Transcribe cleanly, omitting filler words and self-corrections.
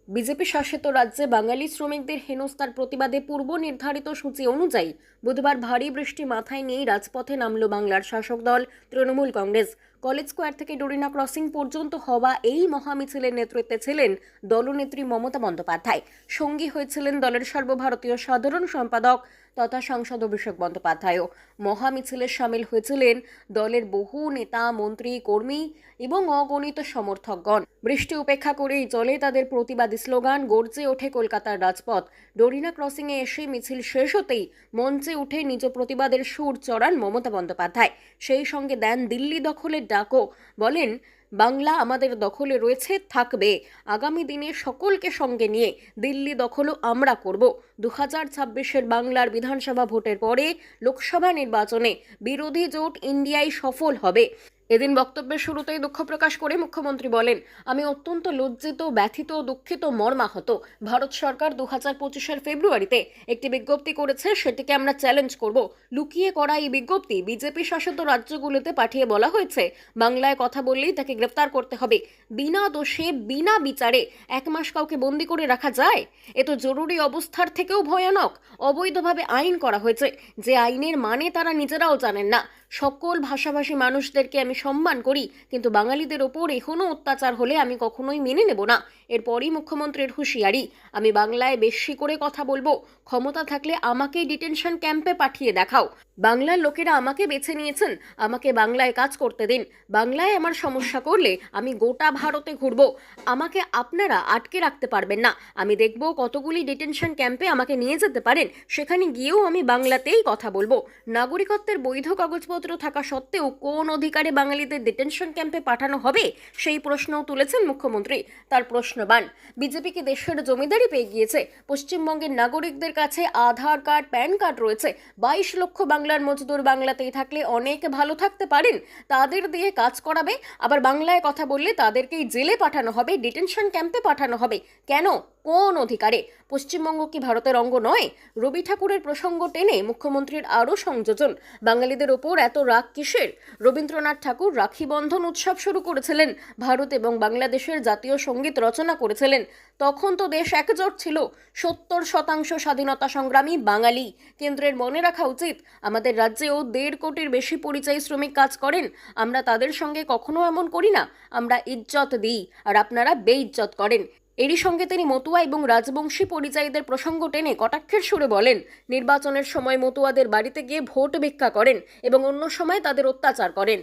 BJP শাসিত রাজ্যে বাঙালি শ্রমিকদের হেনস্থার প্রতিবাদে পূর্ব নির্ধারিত সূচি অনুযায়ী বুধবার ভারী বৃষ্টি মাথায় নিয়েই রাজপথে নামল বাংলার শাসক দল তৃণমূল কংগ্রেস। কলেজ স্কোয়ার থেকে ডোরিনা ক্রসিং পর্যন্ত হওয়া এই মহামিছিলের নেতৃত্বে ছিলেন দলনেত্রী মমতা বন্দ্যোপাধ্যায়। সঙ্গী হয়েছিলেন দলের সর্বভারতীয় সাধারণ সম্পাদক তথা সাংসদ অভিষেক বন্দ্যোপাধ্যায়ও। মহামিছিলে সামিল হয়েছিলেন দলের বহু নেতা, মন্ত্রী, কর্মী এবং অগণিত সমর্থকগণ। বৃষ্টি উপেক্ষা করেই চলে তাদের প্রতিবাদী স্লোগান, গর্জে ওঠে কলকাতার রাজপথ। ডোরিনা ক্রসিংয়ে এসে মিছিল শেষ হতেই মঞ্চে উঠে নিজ প্রতিবাদের সুর চড়ান মমতা বন্দ্যোপাধ্যায়। সেই সঙ্গে দেন দিল্লি দখলের ডাকও। বলেন, বাংলা আমাদের দখলে রয়েছে, থাকবে। আগামী দিনে সকলকে সঙ্গে নিয়ে দিল্লি দখলও আমরা করব। 2026-এর বাংলার বিধানসভা ভোটের পরে লোকসভা নির্বাচনে বিরোধী জোট ইন্ডিয়ায় সফল হবে। এদিন বক্তব্যের শুরুতেই দুঃখ প্রকাশ করে মুখ্যমন্ত্রী বলেন, আমি অত্যন্ত লজ্জিত, ব্যথিত, দুঃখিত, মর্মাহত। ভারত সরকার 2025-এর ফেব্রুয়ারিতে একটি বিজ্ঞপ্তি করেছে, সেটিকে আমরা চ্যালেঞ্জ করব। লুকিয়ে করা এই বিজ্ঞপ্তি বিজেপি শাসিত রাজ্যগুলোতে পাঠিয়ে বলা হয়েছে, বাংলায় কথা বললেই তাকে গ্রেফতার করতে হবে। বিনা দোষে, বিনা বিচারে 1 মাস কাউকে বন্দি করে রাখা যায়? এ তো জরুরি অবস্থার থেকেও ভয়ানক। অবৈধভাবে আইন করা হয়েছে, যে আইনের মানে তারা নিজেরাও জানেন না। সকল ভাষাভাষী মানুষদেরকে আমি সম্মান করি, কিন্তু বাঙালিদের ওপর এখনো অত্যাচার হলে আমি কখনোই মেনে নেব না। এরপরই মুখ্যমন্ত্রীর হুঁশিয়ারি, আমি বাংলায় বেশি করে কথা বলবো। ক্ষমতা থাকলে আমাকে ডিটেনশন ক্যাম্পে পাঠিয়ে দেখাও। বাংলার লোকেরা আমাকে বেছে নিয়েছেন, আমাকে বাংলায় কাজ করতে দিন। বাংলায় আমার সমস্যা করলে আমি গোটা ভারতে ঘুরবো। আমাকে আপনারা আটকে রাখতে পারবেন না। আমি দেখব কতগুলি ডিটেনশন ক্যাম্পে আমাকে নিয়ে যেতে পারেন, সেখানে গিয়েও আমি বাংলাতেই কথা বলবো। নাগরিকত্বের বৈধ কাগজপত্র থাকা সত্ত্বেও কোন অধিকারে বাঙালিদের ডিটেনশন ক্যাম্পে পাঠানো হবে, সেই প্রশ্নও তুলেছেন মুখ্যমন্ত্রী। তার প্রশ্নবাণ, বিজেপি কি দেশের জমিদারি পেয়ে গিয়েছে? পশ্চিমবঙ্গের নাগরিকদের কাছে আধার কার্ড, প্যান কার্ড রয়েছে। 22 লক্ষ বাংলার মজদুর বাংলাতেই থাকলে অনেক ভালো থাকতে পারেন। তাদের দিয়ে কাজ করাবে, আবার বাংলায় কথা বললে তাদেরকেই জেলে পাঠানো হবে, ডিটেনশন ক্যাম্পে পাঠানো হবে। কেন? কোন অধিকারে? পশ্চিমবঙ্গ কি ভারতের অঙ্গ নয়? রবি ঠাকুরের প্রসঙ্গ টেনে মুখ্যমন্ত্রীর আরও সংযোজন, বাঙালিদের ওপর এত রাগ কিসের? রবীন্দ্রনাথ ঠাকুর রাখি বন্ধন উৎসব শুরু করেছিলেন, ভারত এবং বাংলাদেশের জাতীয় সঙ্গীত রচনা করেছিলেন। তখন তো দেশ একজোট ছিল। 70% স্বাধীনতা সংগ্রামী বাঙালি। কেন্দ্রের মনে রাখা উচিত, আমাদের রাজ্যেও 1.5 কোটির বেশি পরিযায়ী শ্রমিক কাজ করেন। আমরা তাদের সঙ্গে কখনো এমন করি না। আমরা ইজ্জত দিই, আর আপনারা বেইজ্জত করেন। এরই সঙ্গে তিনি মতুয়া এবং রাজবংশী পরিযায়ীদের প্রসঙ্গ টেনে কটাক্ষের সুরে বলেন, নির্বাচনের সময় মতুয়াদের বাড়িতে গিয়ে ভোট ভিক্ষা করেন এবং অন্য সময় তাদের অত্যাচার করেন।